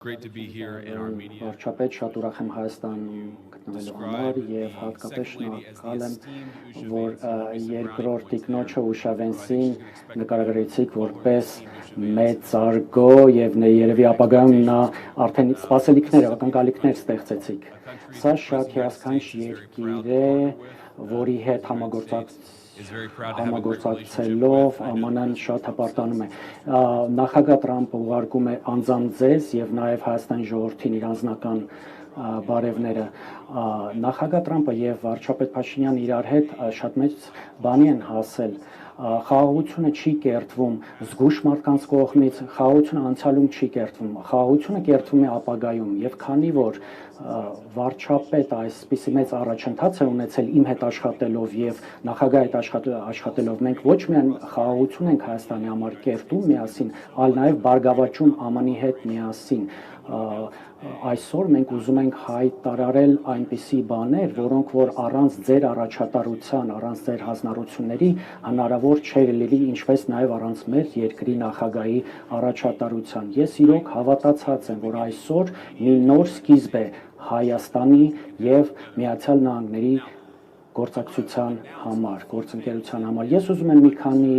Great to be here in Armenia. Վարչապետ շատ ուրախ եմ Հայաստանում գտնվելու համար եւ հատկապես շնորհակալ եմ, որ երկրորդ տիկնոջը Ուշավենսին նկարագրեցիք որպես մեծարգո եւ երևի ապագայում նա արդեն սպասելիքներ, ակնկալիքներ ստեղծեցիք։ Սա շատ հիասքանչ երկիր է, որի հետ համագործակցելով ԱՄՆ-ն շատ հպարտանում է։ Նախագահ Տրամպը ուղարկում է անձամբ ձեզ եւ նաեւ Հայաստանի ժողովրդին իր անձնական բարևները։ Նախագահ Տրամպը եւ վարչապետ Փաշինյանը իրար հետ շատ մեծ բանի են հասել։ Խաղաղությունը չի կերտվում զգուշ մարդկանց կողմից, խաղաղությունը անցյալում չի կերտվում, խաղաղությունը կերտվում է ապագայում եւ քանի որ վարչապետը այսպիսի մեծ առաջընթաց է ունեցել իմ հետ աշխատելով եւ նախագահի հետ աշխատելով մենք ոչ միայն խաղաղություն ենք Հայաստանի համար կերտում միասին, այլ նաեւ բարգավաճում ԱՄՆ-ի հետ միասին։ Այսօր մենք ուզում ենք հայտարարել այնպիսի բաներ, որոնք որ առանց ձեր առաջատարության, առանց ձեր հանձնառությունների հնարավոր չէր լինի, ինչպես նաև առանց մեր երկրի նախագահի առաջատարության։ Ես իրոք հավատացած եմ, որ այսօր մի նոր սկիզբ է Հայաստանի եւ Միացյալ Նահանգների գործակցության համար, գործընկերության համար։ Ես ուզում եմ մի քանի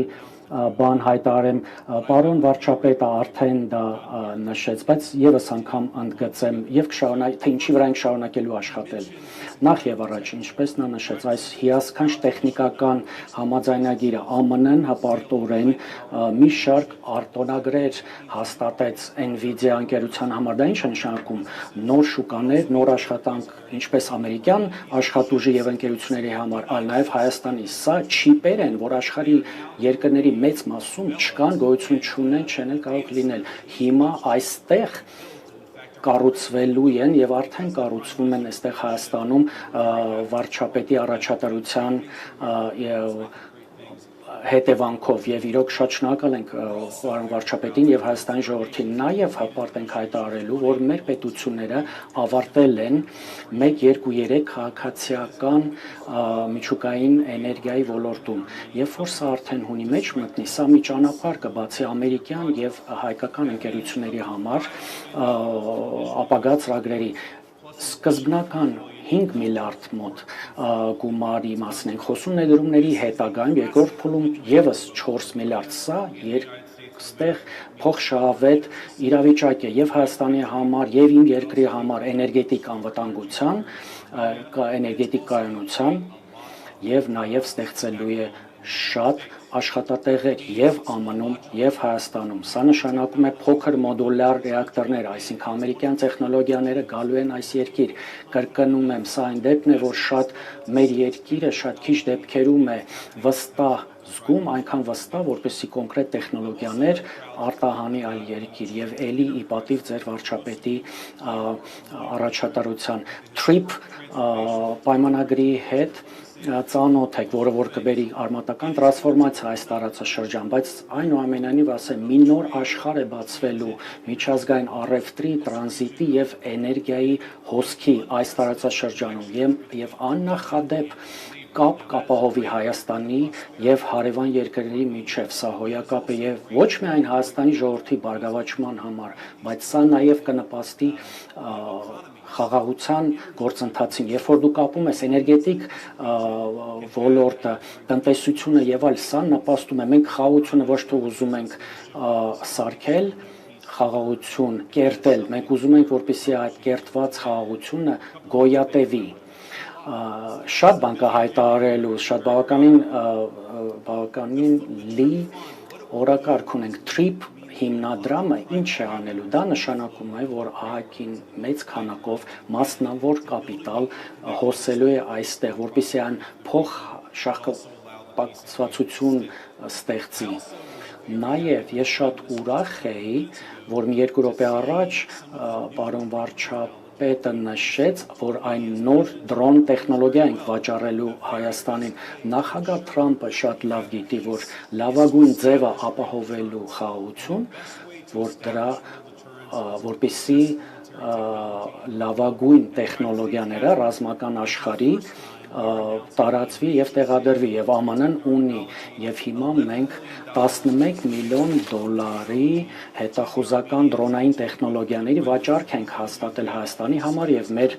բան հայտարարեմ, պարոն վարչապետը արդեն դա նշեց, բայց եւս անգամ ընդգծեմ եւ կշարունակ թե ինչի վրա ենք շարունակելու աշխատել։ Նախ եւ առաջ, ինչպես նա նշեց, այս հիասքանչ տեխնիկական համաձայնագիրը ԱՄՆ-ն հպարտորեն մի շարք արտոնագրեր հաստատեց Nvidia ընկերության համար, դա ինչ է նշանակում, նոր շուկաներ, նոր աշխատանք, ինչպես ամերիկյան աշխատուժի եւ ընկերությունների համար, այլ նաեւ Հայաստանի։ Սա չիպեր են, որ աշխարհի երկրների մեծ մասում չկան, գոյություն չունեն, չեն կարող լինել։ Հիմա այստեղ կառուցվելու են եւ արդեն կառուցվում են այստեղ Հայաստանում վարչապետի առաջատարության հետևանքով եւ իրոք շատ շնորհակալ ենք պարոն վարչապետին եւ Հայաստանի ժողովրդին նաեւ հպարտ ենք հայտարարելու, որ մեր պետությունները ավարտել են 1-2-3 քաղաքացիական միջուկային էներգիայի ոլորտում։ Երբ որ սա արդեն հունի մեջ մտնի, սա մի ճանապարհ կբացի ամերիկյան եւ հայկական ընկերությունների համար ապագա ծրագրերի սկզբնական 5 միլիարդ մոտ գումարի մասին ենք խոսում ներդրումների հետագայում երկրորդ փուլում եւս 4 միլիարդ սա ստեղ փոխշահավետ իրավիճակ է եւ Հայաստանի համար եւ իմ երկրի համար էներգետիկ անվտանգության, էներգետիկ կայունության եւ նաեւ ստեղծելու է շատ աշխատատեղեր եւ ԱՄՆ-ում եւ Հայաստանում։ Սա նշանակում է փոքր մոդուլյար ռեակտորներ, այսինքն ամերիկյան տեխնոլոգիաները գալու են այս երկիր։ Կրկնում եմ, սա այն դեպքն է, որ շատ մեր երկիրը շատ քիչ դեպքերում է վստահ զգում, այնքան վստահ, որպեսզի կոնկրետ տեխնոլոգիաներ արտահանի այլ երկիր եւ ելի ի պատիվ ձեր վարչապետի առաջատարության TRIP պայմանագրի հետ ծանոթ եք, որը որ կբերի արմատական տրանսֆորմացիա այս տարածաշրջան, բայց այնուամենայնիվ ասեմ, մի նոր աշխարհ է բացվելու միջազգային առևտրի, տրանզիտի եւ էներգիայի հոսքի այս տարածաշրջանում եւ աննախադեպ կապ կապահովի Հայաստանի եւ հարևան երկրների միջև սա հոյակապ է եւ ոչ միայն Հայաստանի ժողովրդի բարգավաճման համար, բայց սա նաեւ կնպաստի խաղաղության գործընթացին, երբ որ դու կապում ես էներգետիկ ոլորտը, տնտեսությունը եւ այլ, սա նպաստում է։ Մենք խաղաղությունը ոչ թե ուզում ենք սարքել, խաղաղություն կերտել, մենք ուզում ենք, որպեսզի այդ կերտված խաղաղությունը գոյատևի։ Շատ բան կա հայտարարելու, շատ բավականին լի օրակարգ ունենք TRIP հիմնադրամը ինչ է անելու, դա նշանակում է, որ ԱՀԿ-ին մեծ քանակով մասնավոր կապիտալ հոսելու է այստեղ, որպեսզի այն փոխշահկապակցվածություն ստեղծի։ Նաև ես շատ ուրախ էի, որ մի 2 րոպե առաջ պարոն վարչապետը նշեց, որ այն նոր դրոն տեխնոլոգիա ենք վաճառելու Հայաստանին։ Նախագահ Թրամփը շատ լավ գիտի, որ լավագույն ձևը ապահովելու խաղաղություն, որ դրա որպեսզի լավագույն տեխնոլոգիաները ռազմական աշխարհի տարածվի եւ տեղադրվի եւ ԱՄՆ-ն ունի եւ հիմա մենք 11 միլիոն դոլարի հետախուզական դրոնային տեխնոլոգիաների վաճառք ենք հաստատել Հայաստանի համար եւ մեր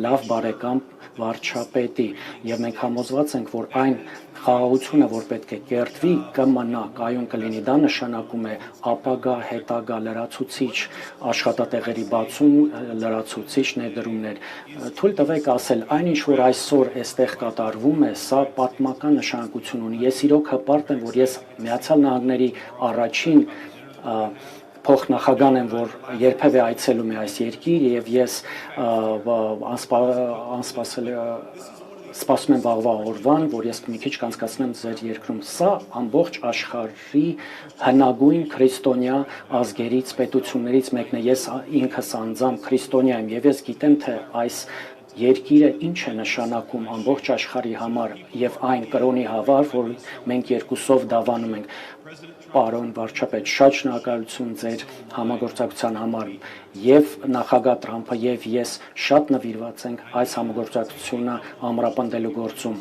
լավ բարեկամ վարչապետի եւ մենք համոզված ենք, որ այն խաղաղությունը, որ պետք է կերտվի, կմնա, կայուն կլինի, դա նշանակում է ապագա, հետագա լրացուցիչ աշխատատեղերի բացում, լրացուցիչ ներդրումներ։ Թույլ տվեք ասել, այնինչ որ այսօր այստեղ կատարվում է, սա պատմական նշանակություն ունի։ Ես իրոք հպարտ եմ, որ ես Միացյալ Նահանգների առաջին փոխնախագահն եմ, որ երբևէ այցելում է այս երկիր եւ ես սպասում եմ վաղվա օրվան, որ ես մի քիչ կանցկացնեմ ձեր երկրում։ Սա ամբողջ աշխարհի հնագույն քրիստոնյա ազգերից, պետություններից մեկն է։ Ես ինքս անձամբ քրիստոնյա եմ եւ ես գիտեմ, թե այս երկիրը ինչ է նշանակում ամբողջ աշխարհի համար եւ այն կրոնի հավար, որ մենք երկուսով դավանում ենք։ Պարոն վարչապետ, շատ շնորհակալություն ձեր համագործակցության համար եւ նախագահ Թրամփը եւ ես շատ նվիրված ենք այս համագործակցությունը ամրապնդելու գործում։